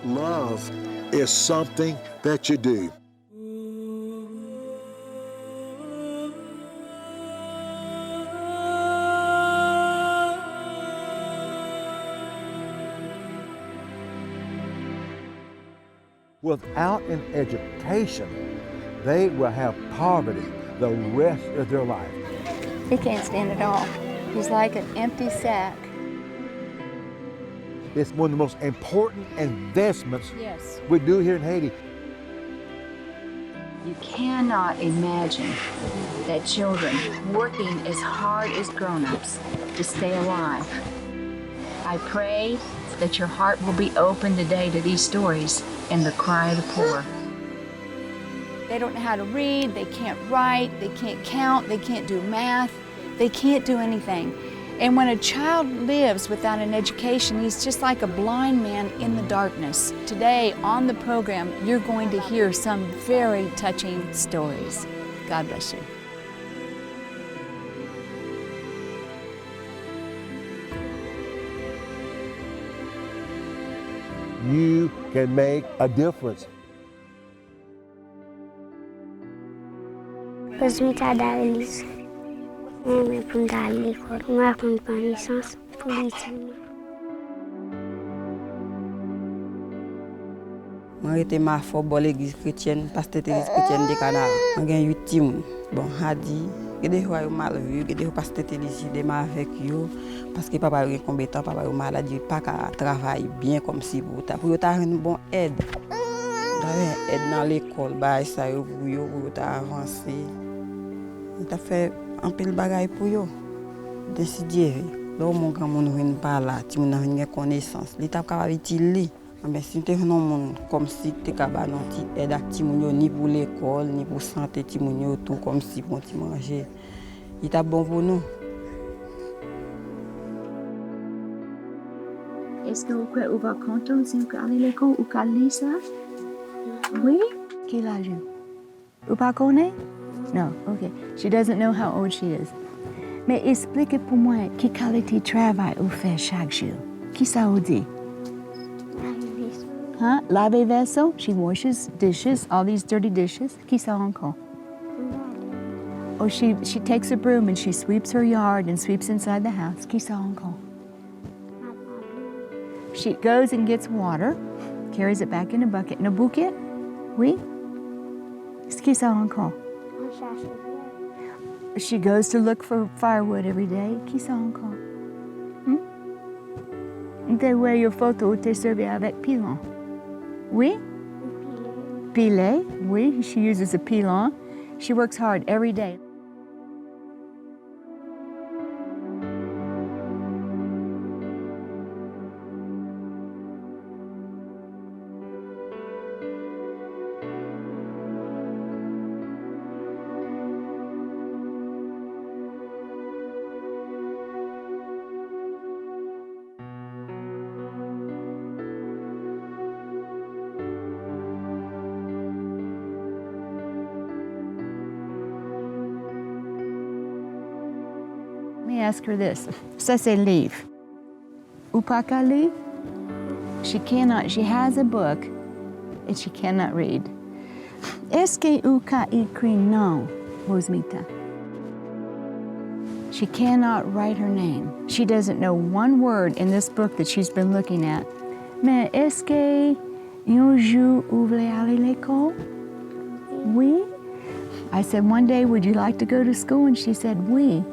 Love is something that you do. Without an education, they will have poverty the rest of their life. He can't stand it all. He's like an empty sack. It's one of the most important investments Yes. we do here in Haiti. You cannot imagine that children working as hard as grown-ups to stay alive. I pray that your heart will be open today to these stories and the cry of the poor. They don't know how to read, they can't write, they can't count, they can't do math, they can't do anything. And when a child lives without an education, he's just like a blind man in the darkness. Today on the program, you're going to hear some very touching stories. God bless you. You can make a difference. Rosemita Dalis. Je suis à l'école. Je vais prendre connaissance pour l'étude. Je suis ma foi pour l'église chrétienne, pasteur de l'église chrétienne de Canada. Je suis 8 timons. Bon, Hadi, je suis mal vu, je suis pasteur de l'église avec eux parce que papa est compétent, papa est malade, il pas qu'à travailler bien comme si pour avoir une bonne aide. D'avoir aide dans l'école, bah ça pour avancer. Il a fait un peu de bagaille pour eux. Décider. Là mon grand monde vient par là, tu m'as une connaissance. L'état capable utiliser. Mais si tu es un monde comme si tu es capable d'aider Timounio ni pour l'école, ni pour santé Timounio, tout comme si pour manger. Il est bon pour nous. Est-ce que vous croyez que vous êtes content si vous allez à l'école ou à l'église? Oui? Quel âge? Vous ne connaissez pas? Non, ok. She doesn't know how old she is. Mais expliquez pour moi, quelle qualité de travail vous faites chaque jour? Qui ça vous dit? Huh? Lave vaisselle. She washes dishes, all these dirty dishes. Qui ça encore? Oh, she takes a broom and she sweeps her yard and sweeps inside the house. Qui ça encore? She goes and gets water, carries it back in a bucket. In a bucket? Oui? Qui ça encore? She goes to look for firewood every day. Qui ça encore? They wear your photo, te servi avec pilon. Oui? Piler. Oui, she uses a pilon. She works hard every day. Let me ask her this. Ça, c'est livre. Ou pas qu'à lire? She cannot. She has a book, and she cannot read. Est-ce que ou ka écrit non, Rosemita? She cannot write her name. She doesn't know one word in this book that she's been looking at. Mais est-ce que un jour vous voulez aller à l'école? Oui. I said, one day, would you like to go to school? And she said, oui.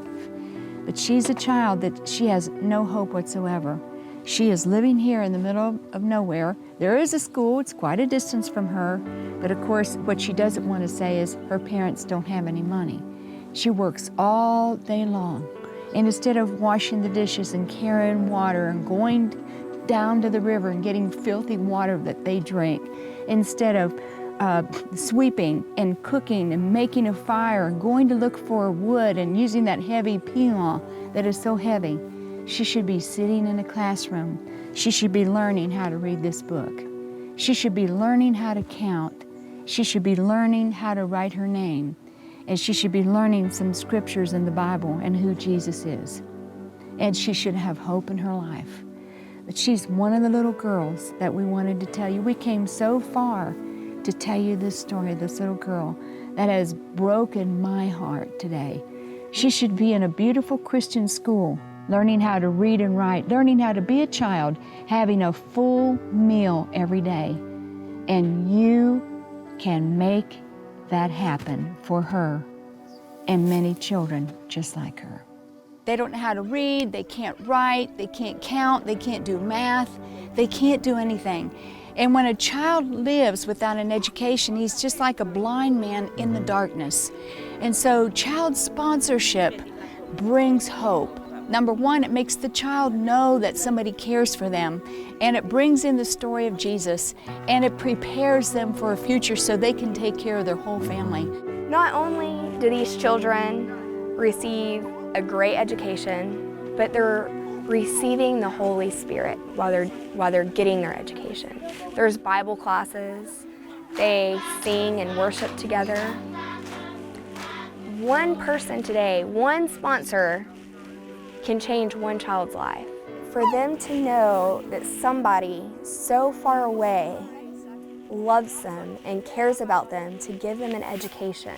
But she's a child that she has no hope whatsoever. She is living here in the middle of nowhere. There is a school, it's quite a distance from her, but of course what she doesn't want to say is her parents don't have any money. She works all day long, and instead of washing the dishes and carrying water and going down to the river and getting filthy water that they drink, instead of sweeping and cooking and making a fire and going to look for wood and using that heavy pilon that is so heavy, she should be sitting in a classroom. She should be learning how to read this book. She should be learning how to count. She should be learning how to write her name. And she should be learning some scriptures in the Bible and who Jesus is. And she should have hope in her life. But she's one of the little girls that we wanted to tell you. We came so far to tell you this story of this little girl that has broken my heart today. She should be in a beautiful Christian school, learning how to read and write, learning how to be a child, having a full meal every day. And you can make that happen for her and many children just like her. They don't know how to read, they can't write, they can't count, they can't do math, they can't do anything. And when a child lives without an education, he's just like a blind man in the darkness. And so child sponsorship brings hope. Number one, it makes the child know that somebody cares for them, and it brings in the story of Jesus, and it prepares them for a future so they can take care of their whole family. Not only do these children receive a great education, but they're receiving the Holy Spirit while they're getting their education. There's Bible classes, they sing and worship together. One person today, one sponsor, can change one child's life. For them to know that somebody so far away loves them and cares about them to give them an education,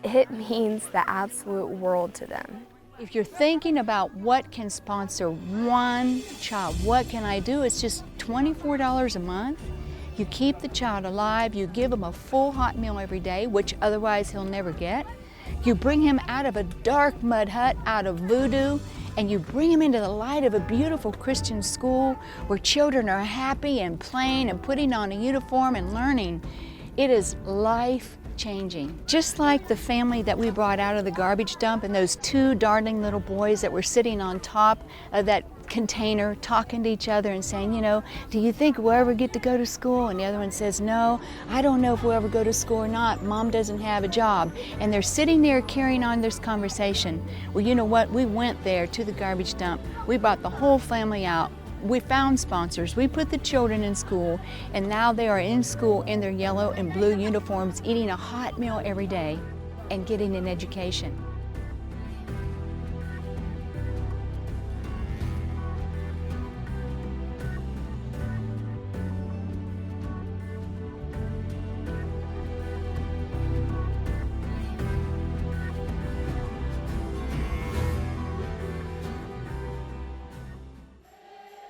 it means the absolute world to them. If you're thinking about what can sponsor one child, what can I do? It's just $24 a month. You keep the child alive, you give him a full hot meal every day, which otherwise he'll never get. You bring him out of a dark mud hut, out of voodoo, and you bring him into the light of a beautiful Christian school where children are happy and playing and putting on a uniform and learning. It is life-changing. Just like the family that we brought out of the garbage dump and those two darling little boys that were sitting on top of that container talking to each other and saying, you know, do you think we'll ever get to go to school? And the other one says, no, I don't know if we'll ever go to school or not. Mom doesn't have a job. And they're sitting there carrying on this conversation. Well, you know what? We went there to the garbage dump. We brought the whole family out. We found sponsors. We put the children in school, and now they are in school in their yellow and blue uniforms, eating a hot meal every day and getting an education.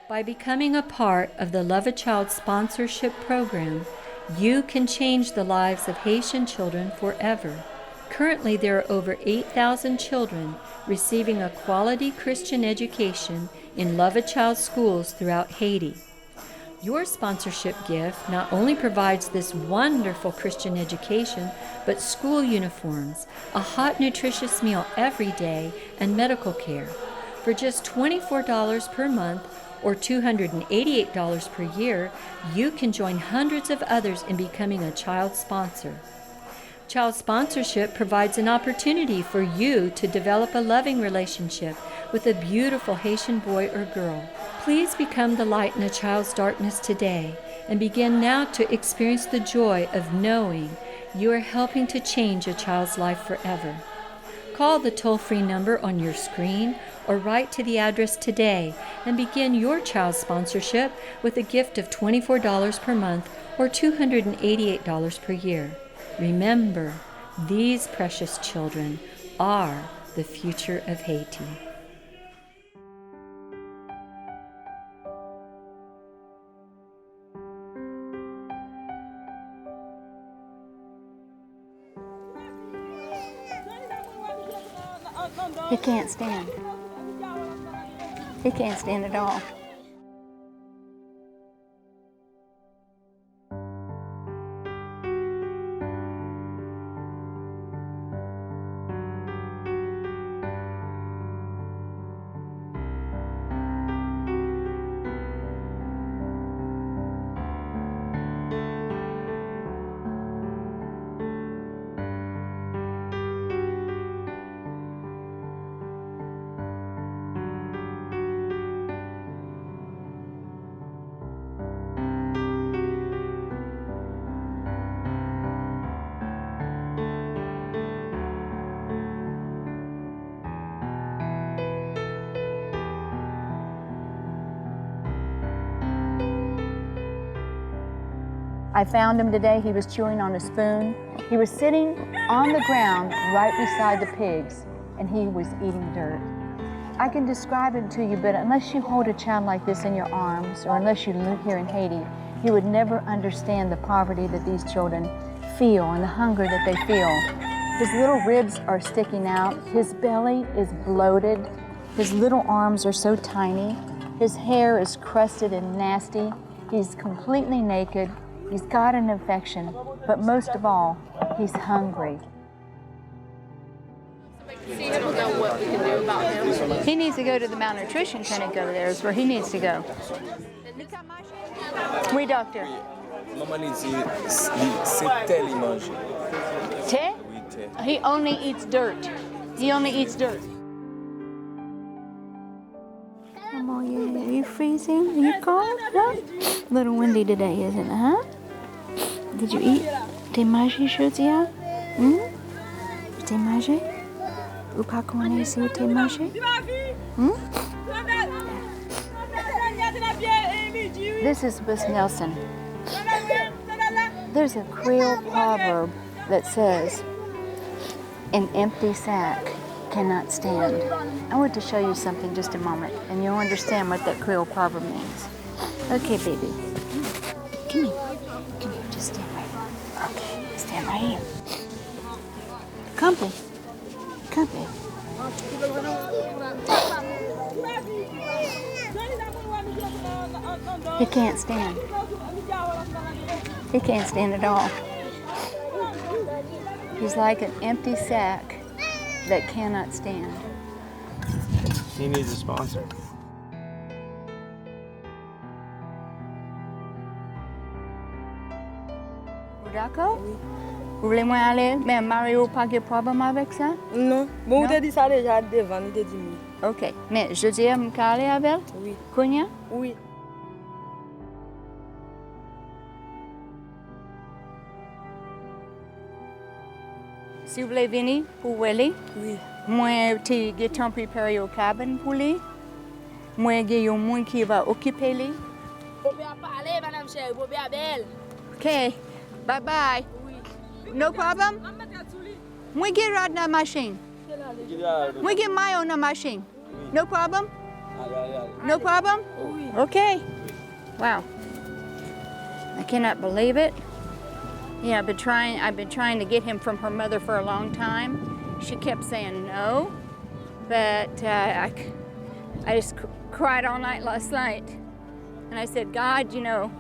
By becoming a part of the Love a Child sponsorship program, you can change the lives of Haitian children forever. Currently, there are over 8,000 children receiving a quality Christian education in Love a Child schools throughout Haiti. Your sponsorship gift not only provides this wonderful Christian education, but school uniforms, a hot, nutritious meal every day, and medical care. For just $24 per month, or $288 per year, you can join hundreds of others in becoming a child sponsor. Child sponsorship provides an opportunity for you to develop a loving relationship with a beautiful Haitian boy or girl. Please become the light in a child's darkness today and begin now to experience the joy of knowing you are helping to change a child's life forever. Call the toll-free number on your screen or write to the address today and begin your child sponsorship with a gift of $24 per month or $288 per year. Remember, these precious children are the future of Haiti. He can't stand. He can't stand at all. I found him today. He was chewing on a spoon. He was sitting on the ground right beside the pigs, and he was eating dirt. I can describe him to you, but unless you hold a child like this in your arms, or unless you live here in Haiti, you would never understand the poverty that these children feel and the hunger that they feel. His little ribs are sticking out. His belly is bloated. His little arms are so tiny. His hair is crusted and nasty. He's completely naked. He's got an infection, but most of all, he's hungry. He needs to go to the malnutrition clinic over there. Is where he needs to go. Oui, doctor. Maman dit c'est tel il mange. Te? Oui, tel. He only eats dirt. He only eats dirt. Come on, are you freezing? Are you cold? Huh? A little windy today, isn't it, huh? Did you eat? T'es mangé, Josia? T'es mangé? Ou pas connais si t'es mangé? This is Miss Nelson. There's a Creole proverb that says, an empty sack cannot stand. I want to show you something just a moment, and you'll understand what that Creole proverb means. Okay, baby. Come here. Come here. Just stand right here. Okay, stand right here. Come here. Come here. He can't stand. He can't stand at all. He's like an empty sack that cannot stand. He needs a sponsor. D'accord? Vous voulez moi aller? Mais Mario, pas de problème avec ça? Non. Bon, Non? on t'a dit ça déjà devant, on t'a dit oui. Ok. Mais je dis à me caler avec elle? Oui. Kounia? Oui. Si vous voulez venir pour aller, Oui. moi, tu as temps préparé au cabane pour lui. Moi, il y a un monde qui va occuper lui. Vous pouvez parler, madame chérie, vous pouvez belle. Ok. Bye bye. No problem? Moi, get right na machine. Moi, get my own machine. No problem? No problem? Okay. Wow. I cannot believe it. Yeah, I've been trying to get him from her mother for a long time. She kept saying no, but I just cried all night last night. And I said, God, you know,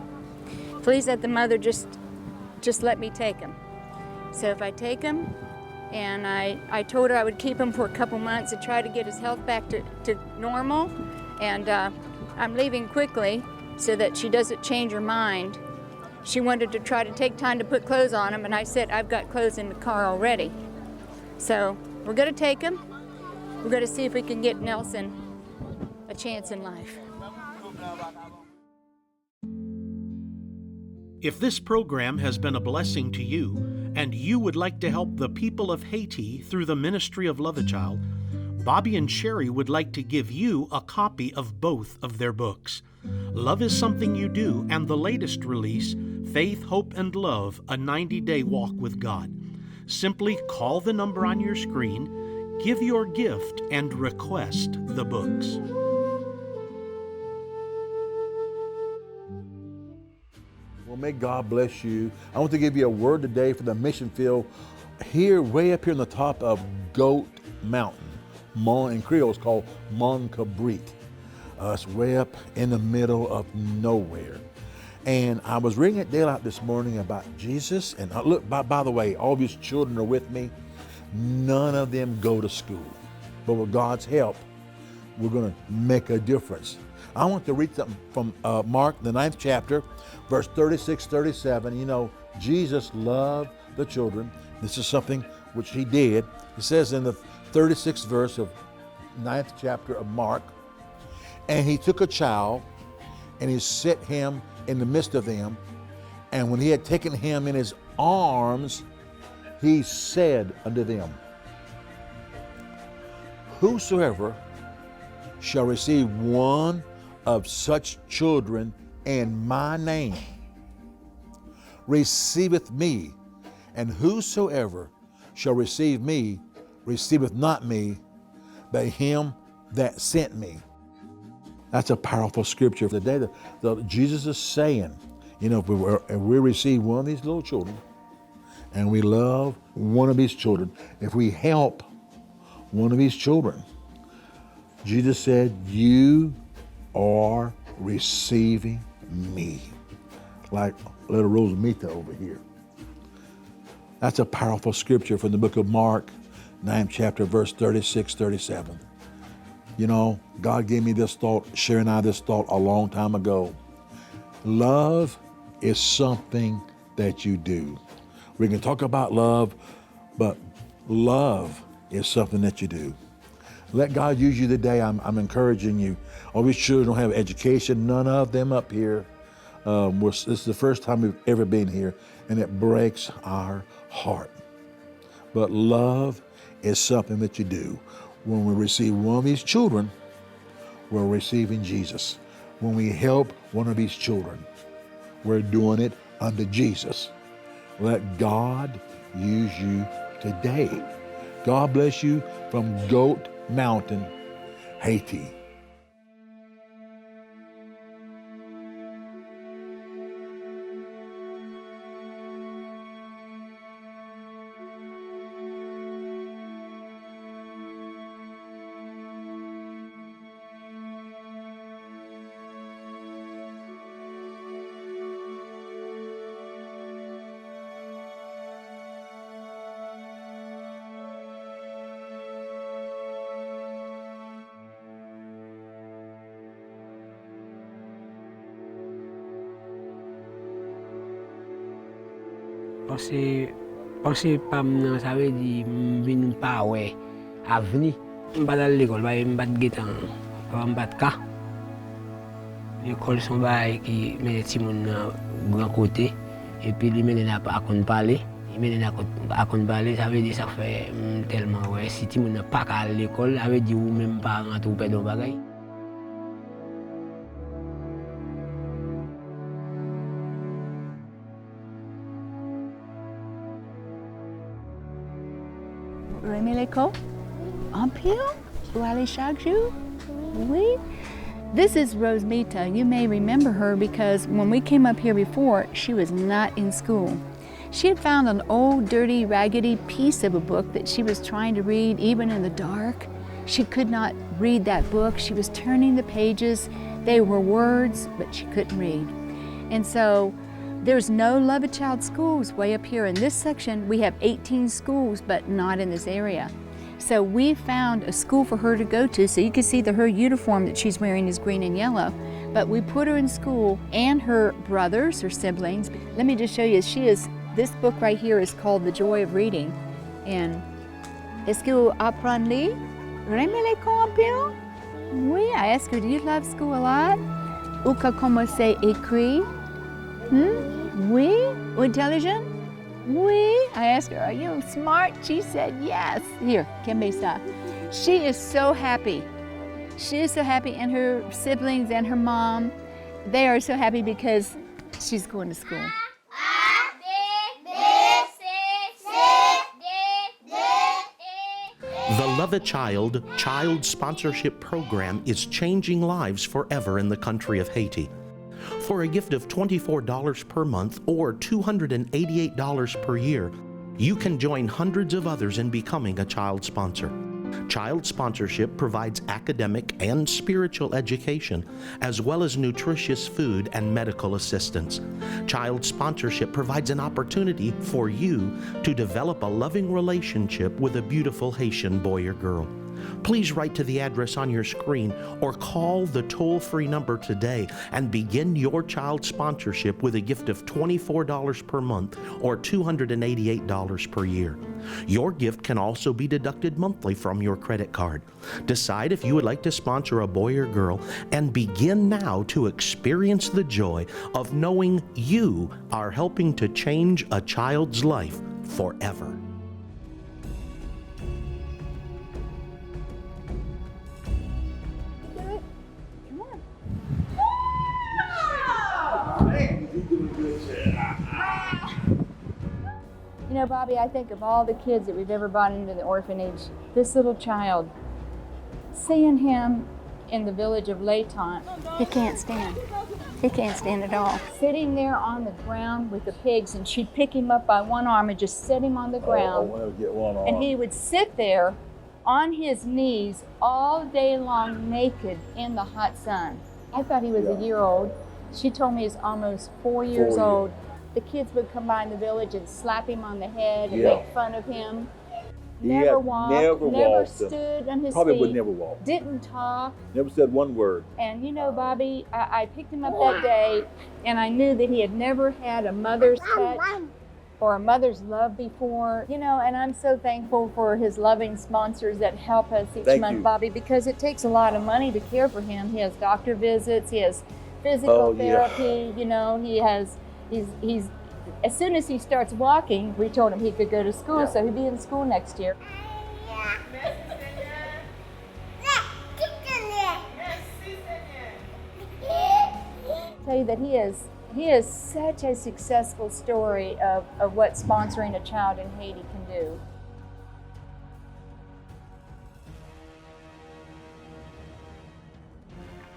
please let the mother just let me take him. So if I take him, and I told her I would keep him for a couple months and try to get his health back to normal. And I'm leaving quickly so that she doesn't change her mind. She wanted to try to take time to put clothes on him, and I said, I've got clothes in the car already. So we're gonna take him. We're gonna see if we can get Nelson a chance in life. If this program has been a blessing to you, and you would like to help the people of Haiti through the ministry of Love a Child, Bobby and Sherry would like to give you a copy of both of their books. Love is Something You Do, and the latest release, Faith, Hope, and Love, A 90-Day Walk with God. Simply call the number on your screen, give your gift, and request the books. Well, may God bless you. I want to give you a word today for the mission field here, way up here on the top of Goat Mountain. In Creole, it's called Mont Cabrit. It's way up in the middle of nowhere. And I was reading at daylight this morning about Jesus. And look, by the way, all of his children are with me. None of them go to school. But with God's help, we're going to make a difference. I want to read something from Mark, the 9th chapter, verse 36, 37. You know, Jesus loved the children. This is something which he did. It says in the 36th verse of 9th chapter of Mark, and he took a child and he set him in the midst of them. And when he had taken him in his arms, he said unto them, whosoever shall receive one of such children in my name receiveth me, and whosoever shall receive me receiveth not me, but him that sent me. That's a powerful scripture. Today, Jesus is saying, if we receive one of these little children, and we love one of these children, if we help one of these children, Jesus said, you are receiving me. Like little Rosemita over here. That's a powerful scripture from the book of Mark, 9th chapter, verse 36, 37. God gave me this thought, sharing out this thought a long time ago. Love is something that you do. We can talk about love, but love is something that you do. Let God use you today. I'm encouraging you. All these children don't have education, none of them up here. This is the first time we've ever been here, and it breaks our heart. But love is something that you do. When we receive one of these children, we're receiving Jesus. When we help one of these children, we're doing it under Jesus. Let God use you today. God bless you from Goat Mountain, Haiti. Parce que pam ça veut dire vinn pas ouais avenir m'pas dans l'école ba m'pas getan m'pas ka l'école son bail qui met ti moun grand côté et puis lui mène à kon parler il mène à kon parler ça veut dire ça fait tellement ouais si ti moun pas à l'école ça veut dire ou même pas rentrer ou perdre bagay. Vous aimez l'école? En pile? Vous allez chaque jour? Oui. This is Rosemita. You may remember her because when we came up here before, she was not in school. She had found an old, dirty, raggedy piece of a book that she was trying to read even in the dark. She could not read that book. She was turning the pages. They were words, but she couldn't read. And so there's no Love a Child schools way up here in this section. We have 18 schools, but not in this area. So we found a school for her to go to, so you can see that her uniform that she's wearing is green and yellow. But we put her in school and her brothers, her siblings. Let me just show you, this book right here is called The Joy of Reading. And est-ce que vous apprenez? Aimez l'école un peu? Oui, I asked her, do you love school a lot? Ou que commencer à écrire? Oui? Intelligent? Oui. I asked her, are you smart? She said, yes. Here, Kembesa. She is so happy. She is so happy, and her siblings and her mom, they are so happy because she's going to school. The Love a Child Child Sponsorship Program is changing lives forever in the country of Haiti. For a gift of $24 per month or $288 per year, you can join hundreds of others in becoming a child sponsor. Child sponsorship provides academic and spiritual education, as well as nutritious food and medical assistance. Child sponsorship provides an opportunity for you to develop a loving relationship with a beautiful Haitian boy or girl. Please write to the address on your screen or call the toll-free number today and begin your child sponsorship with a gift of $24 per month or $288 per year. Your gift can also be deducted monthly from your credit card. Decide if you would like to sponsor a boy or girl and begin now to experience the joy of knowing you are helping to change a child's life forever. Man, you doing good, Chad. You know, Bobby, I think of all the kids that we've ever brought into the orphanage, this little child, seeing him in the village of Layton, he can't stand. He can't stand at all. Sitting there on the ground with the pigs, and she'd pick him up by one arm and just set him on the ground. Get one arm. And he would sit there on his knees all day long naked in the hot sun. I thought he was a year old. She told me he's almost 4 years old. The kids would come by in the village and slap him on the head and make fun of him. Never walked, never stood on his Probably feet, would never walk. didn't talk. Never said one word. And you know, Bobby, I picked him up that day, and I knew that he had never had a mother's touch or a mother's love before. You know, and I'm so thankful for his loving sponsors that help us each month, Bobby, because it takes a lot of money to care for him. He has doctor visits, he has physical therapy, you know, he's as soon as he starts walking, we told him he could go to school, so he'll be in school next year. Tell you that he is such a successful story of what sponsoring a child in Haiti can do.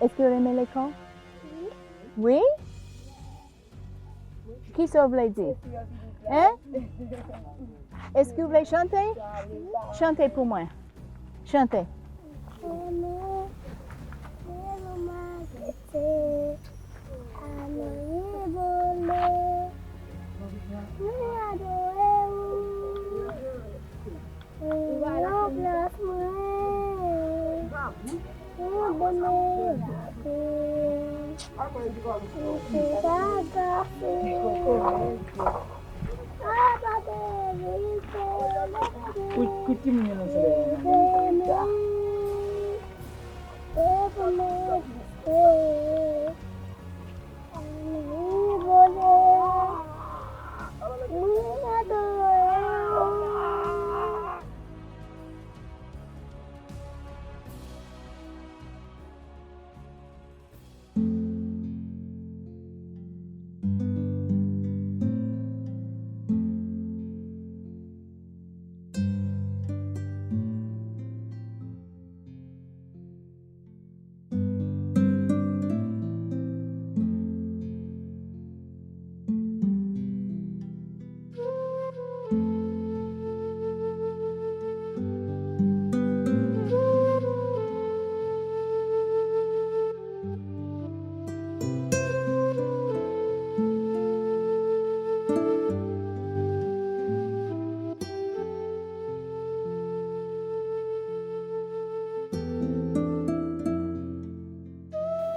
Est-ce que vous aimez l'école? Oui? Qui ça voulait dire? Hein? Est-ce que vous voulez chanter? Chantez pour moi. Chantez.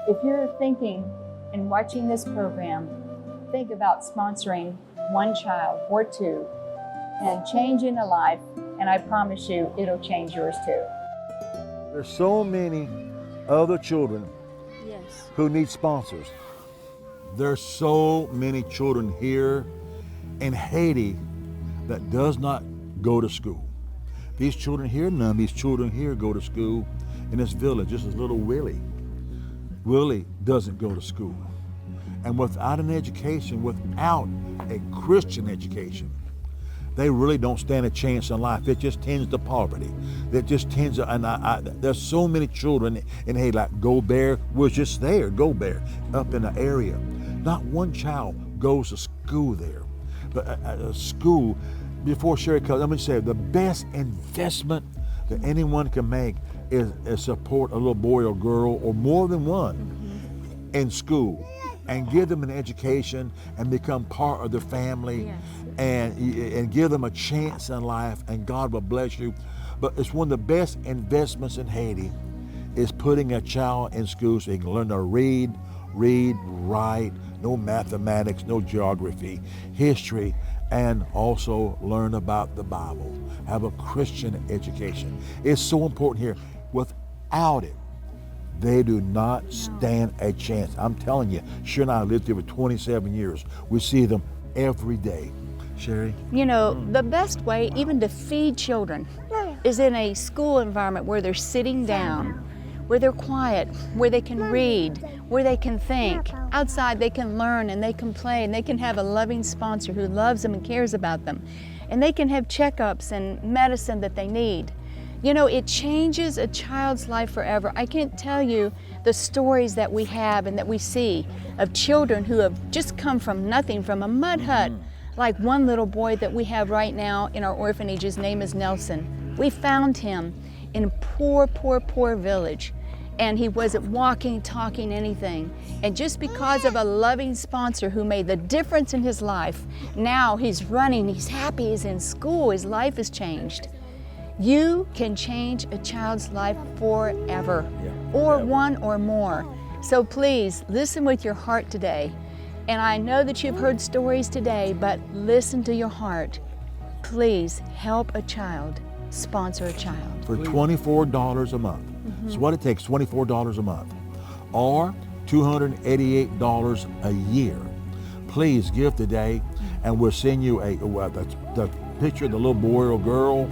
If you're thinking and watching this program, think about sponsoring one child or two and changing a life, and I promise you it'll change yours too. There's so many other children who need sponsors. There's so many children here in Haiti that does not go to school. These children here, none of these children here go to school in this village. This is little Willie. Willie doesn't go to school. And without an education, without a Christian education, they really don't stand a chance in life. It just tends to poverty. It just tends to, and there's so many children in Haiti, like Gobert was just there, Gobert, up in the area. Not one child goes to school there. But school, before Sherry comes, let me say, the best investment that anyone can make is support a little boy or girl, or more than one, in school, and give them an education and become part of their family, and give them a chance in life, and God will bless you. But it's one of the best investments in Haiti is putting a child in school so he can learn to read, write, no mathematics, no geography, history, and also learn about the Bible, have a Christian education. It's so important here. Without it, they do not stand a chance. I'm telling you, Sherry and I lived here for 27 years. We see them every day. Sherry? You know, the best way even to feed children is in a school environment where they're sitting down where they're quiet, where they can read, where they can think. Outside they can learn and they can play and they can have a loving sponsor who loves them and cares about them. And they can have checkups and medicine that they need. You know, it changes a child's life forever. I can't tell you the stories that we have and that we see of children who have just come from nothing, from a mud hut. Like one little boy that we have right now in our orphanage, his name is Nelson. We found him in a poor village, and he wasn't walking, talking, anything. And just because of a loving sponsor who made the difference in his life, now he's running, he's happy, he's in school, his life has changed. You can change a child's life forever, or one or more. So please, listen with your heart today. And I know that you've heard stories today, but listen to your heart. Please help a child, sponsor a child. For $24 a month. So what it takes, $24 a month, or $288 a year. Please give today, and we'll send you the picture of the little boy or girl,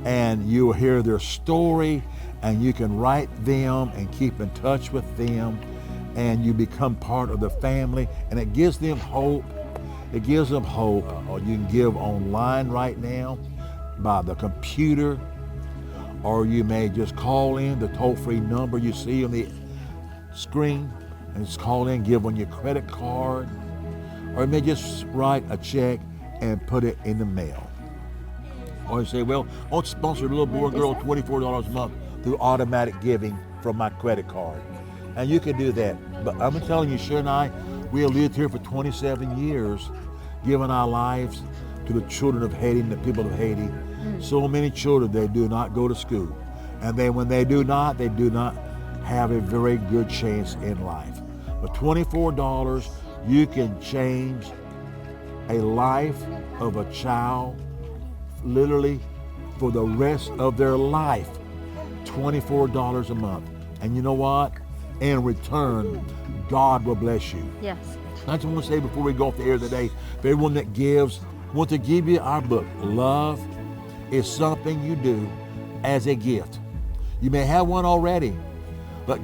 and you'll hear their story, and you can write them and keep in touch with them, and you become part of the family, and it gives them hope. It gives them hope. Or you can give online right now by the computer, or you may just call in the toll-free number you see on the screen, and just call in, give on your credit card, or you may just write a check and put it in the mail. Or you say, well, I want to sponsor a little boy or girl $24 a month through automatic giving from my credit card. And you can do that. But I'm telling you, Sharon and I, we have lived here for 27 years, giving our lives to the children of Haiti and the people of Haiti. So many children, they do not go to school. And then when they do not have a very good chance in life. But $24, you can change a life of a child literally for the rest of their life. $24 a month. And you know what? In return, God will bless you. Yes. I just want to say before we go off the air today, for everyone that gives, I want to give you our book. Love is something you do as a gift. You may have one already, but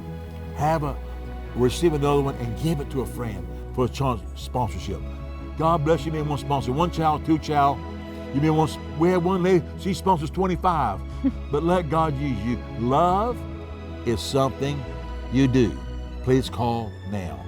receive another one and give it to a friend for a chance sponsorship. God bless you. You may want to sponsor one child, two child. You may want. We have one lady. She sponsors 25. But let God use you. Love is something you do. Please call now.